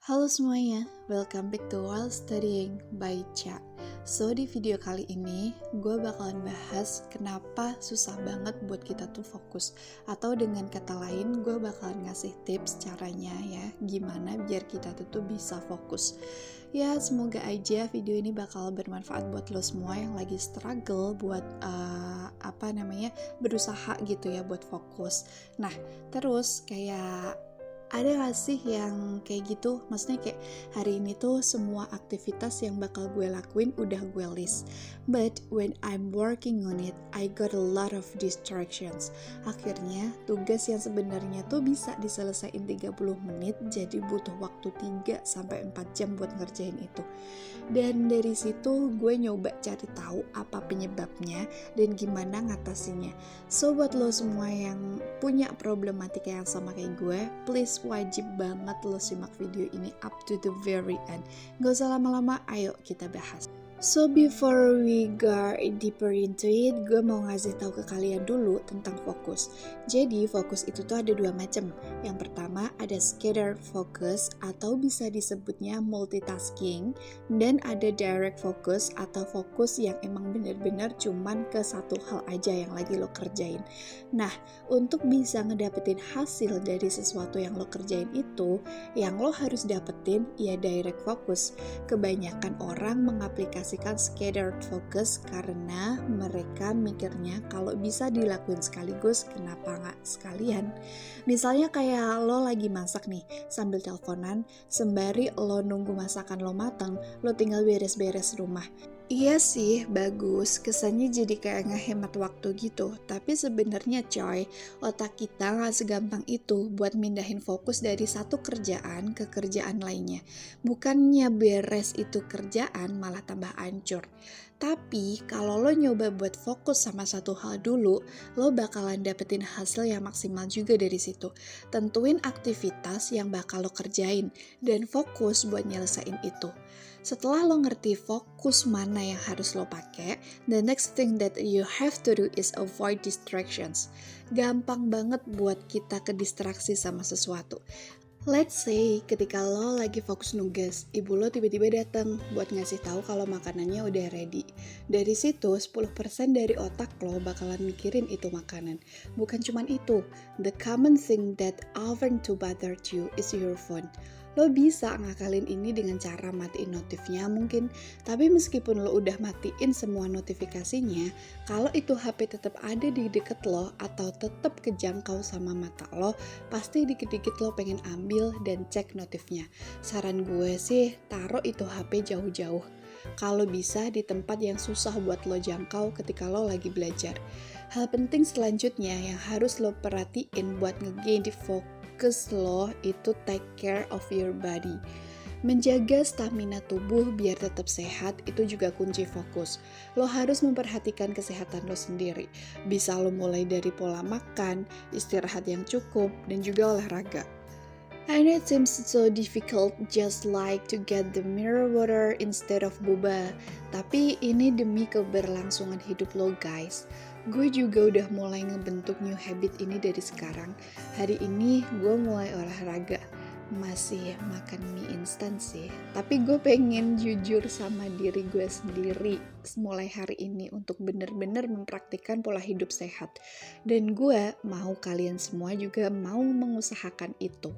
Halo semuanya, welcome back to While Studying by Cha. So di video kali ini, gue bakalan bahas kenapa susah banget buat kita tuh fokus. Atau dengan kata lain, gue bakalan ngasih tips caranya ya, gimana biar kita tuh bisa fokus. Ya semoga aja video ini bakal bermanfaat buat lo semua yang lagi struggle buat berusaha gitu ya buat fokus. Nah terus kayak ada gak sih yang kayak gitu? Maksudnya kayak hari ini tuh semua aktivitas yang bakal gue lakuin udah gue list. But when I'm working on it, I got a lot of distractions. Akhirnya tugas yang sebenarnya tuh bisa diselesain 30 menit jadi butuh waktu 3-4 jam buat ngerjain itu. Dan dari situ gue nyoba cari tahu apa penyebabnya dan gimana ngatasinnya. So buat lo semua yang punya problematika yang sama kayak gue, please wajib banget lo simak video ini up to the very end. Gak usah lama-lama, ayo kita bahas. So before we go deeper into it, gue mau ngasih tahu ke kalian dulu tentang fokus. Jadi fokus itu tuh ada dua macam. Yang pertama ada scattered focus atau bisa disebutnya multitasking, dan ada direct focus atau fokus yang emang bener-bener cuman ke satu hal aja yang lagi lo kerjain. Nah, untuk bisa ngedapetin hasil dari sesuatu yang lo kerjain itu, yang lo harus dapetin ya direct focus. Kebanyakan orang mengaplikasikan scattered focus karena mereka mikirnya kalau bisa dilakuin sekaligus, kenapa nggak sekalian? Misalnya kayak lo lagi masak nih, sambil teleponan, sembari lo nunggu masakan lo matang, lo tinggal beres-beres rumah. Iya sih, bagus. Kesannya jadi kayak ngehemat waktu gitu. Tapi sebenarnya coy, otak kita nggak segampang itu buat mindahin fokus dari satu kerjaan ke kerjaan lainnya. Bukannya beres itu kerjaan, malah tambah hancur. Tapi kalau lo nyoba buat fokus sama satu hal dulu, lo bakalan dapetin hasil yang maksimal juga dari situ. Tentuin aktivitas yang bakal lo kerjain dan fokus buat nyelesain itu. Setelah lo ngerti fokus mana yang harus lo pakai, the next thing that you have to do is avoid distractions. Gampang banget buat kita ke distraksi sama sesuatu. Let's say ketika lo lagi fokus nugas, ibu lo tiba-tiba datang buat ngasih tahu kalau makanannya udah ready. Dari situ 10% dari otak lo bakalan mikirin itu makanan. Bukan cuman itu, the common thing that often to bother you is your phone. Lo bisa ngakalin ini dengan cara matiin notifnya mungkin, tapi meskipun lo udah matiin semua notifikasinya, kalau itu HP tetap ada di deket lo atau tetap kejangkau sama mata lo, pasti dikit-dikit lo pengen ambil dan cek notifnya. Saran gue sih, taruh itu HP jauh-jauh. Kalau bisa di tempat yang susah buat lo jangkau ketika lo lagi belajar. Hal penting selanjutnya yang harus lo perhatiin buat nge-gain di fokus lo itu take care of your body. Menjaga stamina tubuh biar tetap sehat itu juga kunci fokus. Lo harus memperhatikan kesehatan lo sendiri. Bisa lo mulai dari pola makan, istirahat yang cukup, dan juga olahraga. I know it seems so difficult just like to get the mineral water instead of boba. Tapi ini demi keberlangsungan hidup lo guys. Gue juga udah mulai ngebentuk new habit ini dari sekarang. Hari ini gue mulai olahraga. Masih makan mie instan sih, tapi gue pengen jujur sama diri gue sendiri mulai hari ini untuk bener-bener mempraktikkan pola hidup sehat. Dan gue mau kalian semua juga mau mengusahakan itu.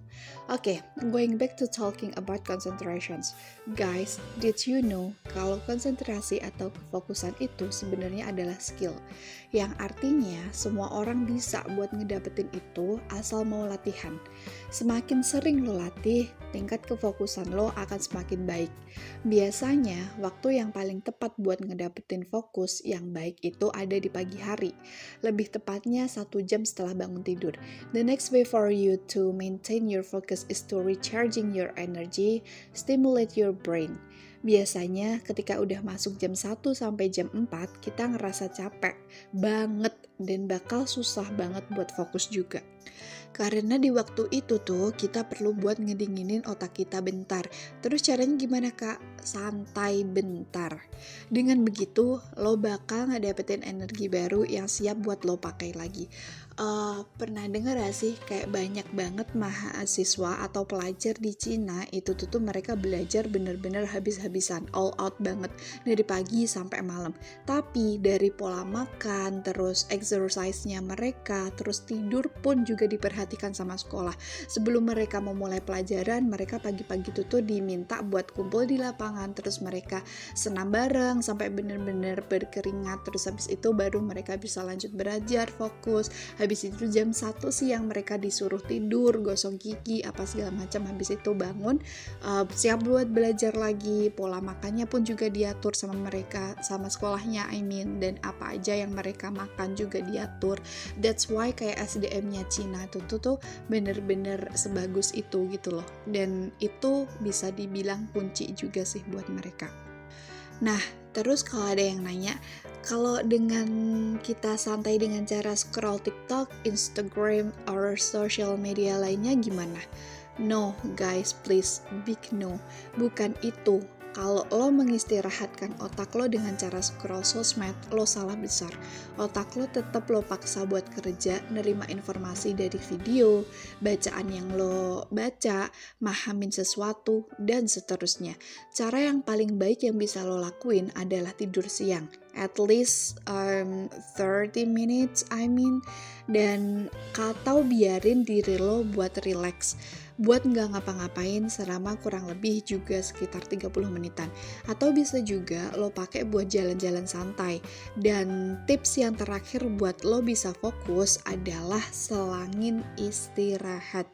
Oke, going back to talking about concentrations. Guys, did you know kalau konsentrasi atau kefokusan itu sebenarnya adalah skill, yang artinya semua orang bisa buat ngedapetin itu asal mau latihan. Semakin sering lo latih, tingkat kefokusan lo akan semakin baik. Biasanya, waktu yang paling tepat buat ngedapetin fokus yang baik itu ada di pagi hari. Lebih tepatnya 1 jam setelah bangun tidur. The next way for you to maintain your focus is to recharging your energy, stimulate your brain. Biasanya ketika udah masuk jam 1 sampai jam 4, kita ngerasa capek banget dan bakal susah banget buat fokus juga. Karena di waktu itu tuh kita perlu buat ngedinginin otak kita bentar. Terus caranya gimana kak? Santai bentar. Dengan begitu lo bakal ngedapetin energi baru yang siap buat lo pakai lagi. Pernah dengar gak sih kayak banyak banget mahasiswa atau pelajar di Cina itu tuh mereka belajar bener-bener habis-habisan, all out banget dari pagi sampai malam. Tapi dari pola makan, terus exercise-nya mereka, terus tidur pun juga diperhatikan sama sekolah. Sebelum mereka memulai pelajaran, mereka pagi-pagi tuh diminta buat kumpul di lapangan, terus mereka senam bareng sampai bener-bener berkeringat, terus habis itu baru mereka bisa lanjut belajar, fokus. Habis itu jam 1 siang mereka disuruh tidur, gosok gigi, apa segala macam. Habis itu bangun, siap buat belajar lagi. Pola makannya pun juga diatur sama mereka, sama sekolahnya dan apa aja yang mereka makan juga diatur. That's why kayak SDM-nya Cina tuh bener-bener sebagus itu gitu loh. Dan itu bisa dibilang kunci juga sih buat mereka. Nah, terus kalau ada yang nanya, kalau dengan kita santai dengan cara scroll TikTok, Instagram, or social media lainnya gimana? No, guys, please, big no. Bukan itu. Kalau lo mengistirahatkan otak lo dengan cara scroll sosmed, lo salah besar. Otak lo tetap lo paksa buat kerja, nerima informasi dari video, bacaan yang lo baca, mahamin sesuatu, dan seterusnya. Cara yang paling baik yang bisa lo lakuin adalah tidur siang. At least 30 minutes, dan atau biarin diri lo buat relax, buat nggak ngapa-ngapain selama kurang lebih juga sekitar 30 menitan. Atau bisa juga lo pakai buat jalan-jalan santai. Dan tips yang terakhir buat lo bisa fokus adalah selangin istirahat.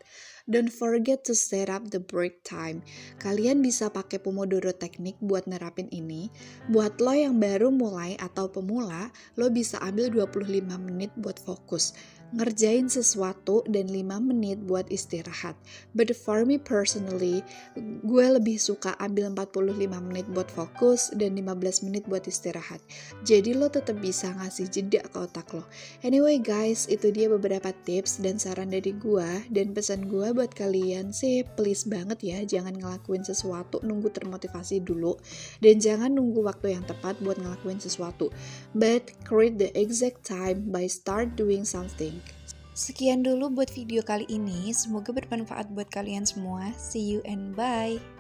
Don't forget to set up the break time. Kalian bisa pakai Pomodoro teknik buat nerapin ini. Buat lo yang baru mulai atau pemula, lo bisa ambil 25 menit buat fokus, ngerjain sesuatu, dan 5 menit buat istirahat. But for me personally, gue lebih suka ambil 45 menit buat fokus dan 15 menit buat istirahat. Jadi lo tetap bisa ngasih jeda ke otak lo. Anyway guys, itu dia beberapa tips dan saran dari gue. Dan pesan gue buat kalian sih, please banget ya, jangan ngelakuin sesuatu nunggu termotivasi dulu. Dan jangan nunggu waktu yang tepat buat ngelakuin sesuatu. But create the exact time by start doing something. Sekian dulu buat video kali ini, semoga bermanfaat buat kalian semua. See you and bye!